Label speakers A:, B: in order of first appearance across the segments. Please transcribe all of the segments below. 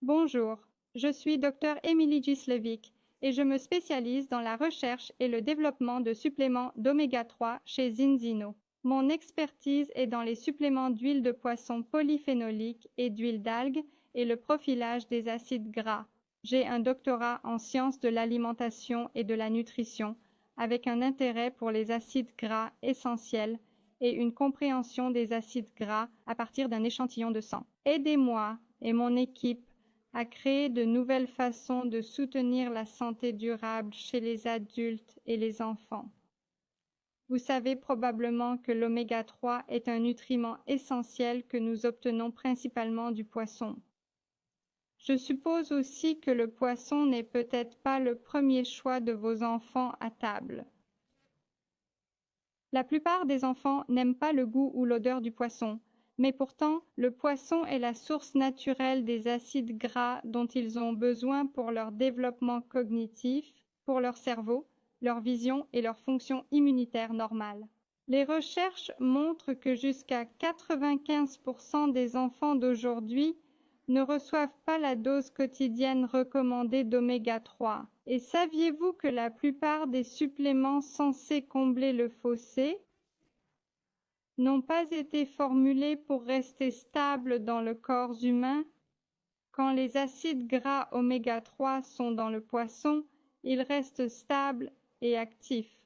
A: Bonjour, je suis Dr Émilie Gislevic et je me spécialise dans la recherche et le développement de suppléments d'oméga 3 chez Zinzino. Mon expertise est dans les suppléments d'huile de poisson polyphénolique et d'huile d'algue et le profilage des acides gras. J'ai un doctorat en sciences de l'alimentation et de la nutrition avec un intérêt pour les acides gras essentiels et une compréhension des acides gras à partir d'un échantillon de sang. Aidez-moi et mon équipe à créer de nouvelles façons de soutenir la santé durable chez les adultes et les enfants. Vous savez probablement que l'oméga 3 est un nutriment essentiel que nous obtenons principalement du poisson. Je suppose aussi que le poisson n'est peut-être pas le premier choix de vos enfants à table. La plupart des enfants n'aiment pas le goût ou l'odeur du poisson, mais pourtant, le poisson est la source naturelle des acides gras dont ils ont besoin pour leur développement cognitif, pour leur cerveau, leur vision et leur fonction immunitaire normale. Les recherches montrent que jusqu'à 95% des enfants d'aujourd'hui ne reçoivent pas la dose quotidienne recommandée d'oméga 3. Et saviez-vous que la plupart des suppléments censés combler le fossé n'ont pas été formulés pour rester stables dans le corps humain? Quand les acides gras oméga 3 sont dans le poisson, ils restent stables et actifs.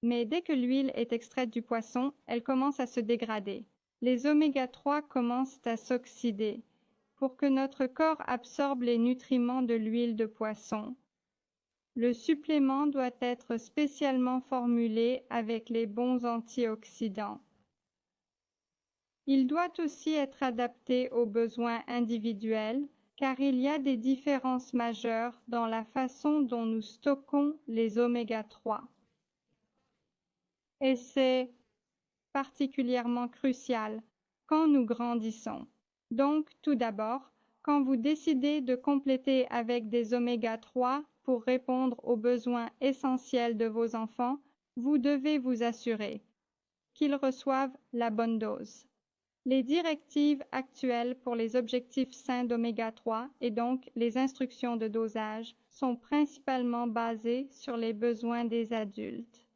A: Mais dès que l'huile est extraite du poisson, elle commence à se dégrader. Les oméga 3 commencent à s'oxyder. Pour que notre corps absorbe les nutriments de l'huile de poisson, le supplément doit être spécialement formulé avec les bons antioxydants. Il doit aussi être adapté aux besoins individuels, car il y a des différences majeures dans la façon dont nous stockons les oméga 3. Et c'est particulièrement crucial quand nous grandissons. Donc, tout d'abord, quand vous décidez de compléter avec des oméga 3 pour répondre aux besoins essentiels de vos enfants, vous devez vous assurer qu'ils reçoivent la bonne dose. Les directives actuelles pour les objectifs sains d'oméga 3 et donc les instructions de dosage sont principalement basées sur les besoins des adultes.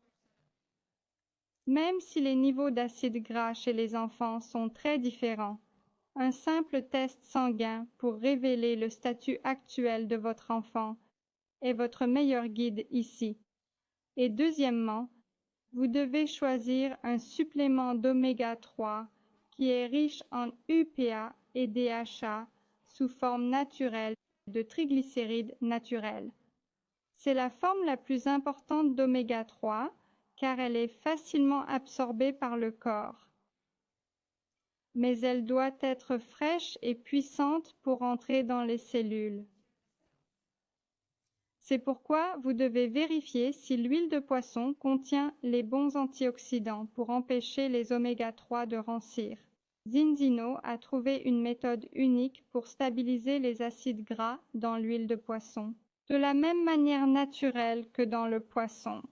A: Même si les niveaux d'acides gras chez les enfants sont très différents, un simple test sanguin pour révéler le statut actuel de votre enfant est votre meilleur guide ici. Et deuxièmement, vous devez choisir un supplément d'oméga 3 qui est riche en UPA et DHA sous forme naturelle de triglycérides naturels. C'est la forme la plus importante d'oméga 3 car elle est facilement absorbée par le corps. Mais elle doit être fraîche et puissante pour entrer dans les cellules. C'est pourquoi vous devez vérifier si l'huile de poisson contient les bons antioxydants pour empêcher les oméga 3 de rancir. Zinzino a trouvé une méthode unique pour stabiliser les acides gras dans l'huile de poisson, de la même manière naturelle que dans le poisson.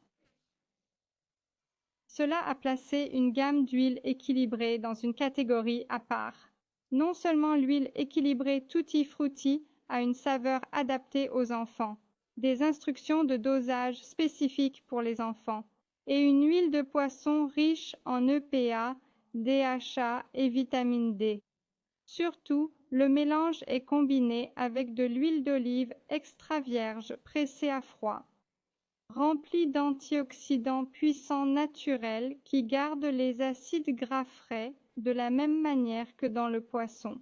A: Cela a placé une gamme d'huiles équilibrées dans une catégorie à part. Non seulement l'huile équilibrée Tutti Frutti a une saveur adaptée aux enfants, des instructions de dosage spécifiques pour les enfants, et une huile de poisson riche en EPA, DHA et vitamine D. Surtout, le mélange est combiné avec de l'huile d'olive extra vierge pressée à froid, remplie d'antioxydants puissants naturels qui gardent les acides gras frais de la même manière que dans le poisson.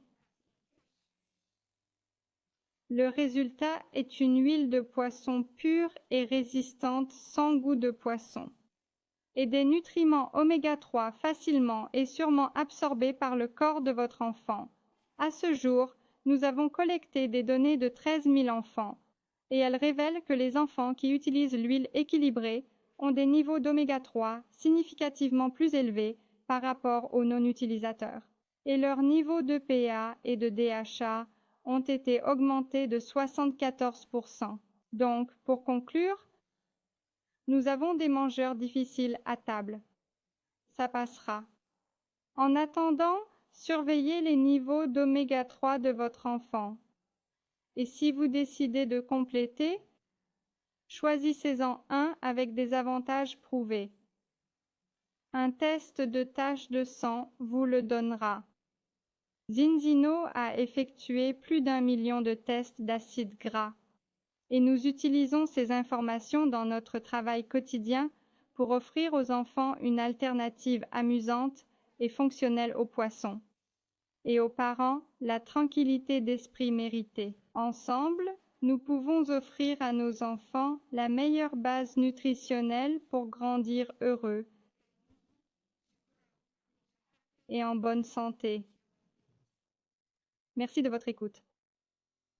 A: Le résultat est une huile de poisson pure et résistante sans goût de poisson, et des nutriments oméga 3 facilement et sûrement absorbés par le corps de votre enfant. À ce jour, nous avons collecté des données de 13 000 enfants, et elles révèlent que les enfants qui utilisent l'huile équilibrée ont des niveaux d'oméga 3 significativement plus élevés par rapport aux non-utilisateurs, et leurs niveaux d'EPA et de DHA ont été augmentés de 74%. Donc, pour conclure, nous avons des mangeurs difficiles à table. Ça passera. En attendant, Surveillez les niveaux d'oméga 3 de votre enfant. Et si vous décidez de compléter, choisissez-en un avec des avantages prouvés. Un test de tache de sang vous le donnera. Zinzino a effectué plus d'1 million de tests d'acides gras et nous utilisons ces informations dans notre travail quotidien pour offrir aux enfants une alternative amusante et fonctionnelle aux poissons, et aux parents la tranquillité d'esprit méritée. Ensemble, nous pouvons offrir à nos enfants la meilleure base nutritionnelle pour grandir heureux et en bonne santé. Merci de votre écoute.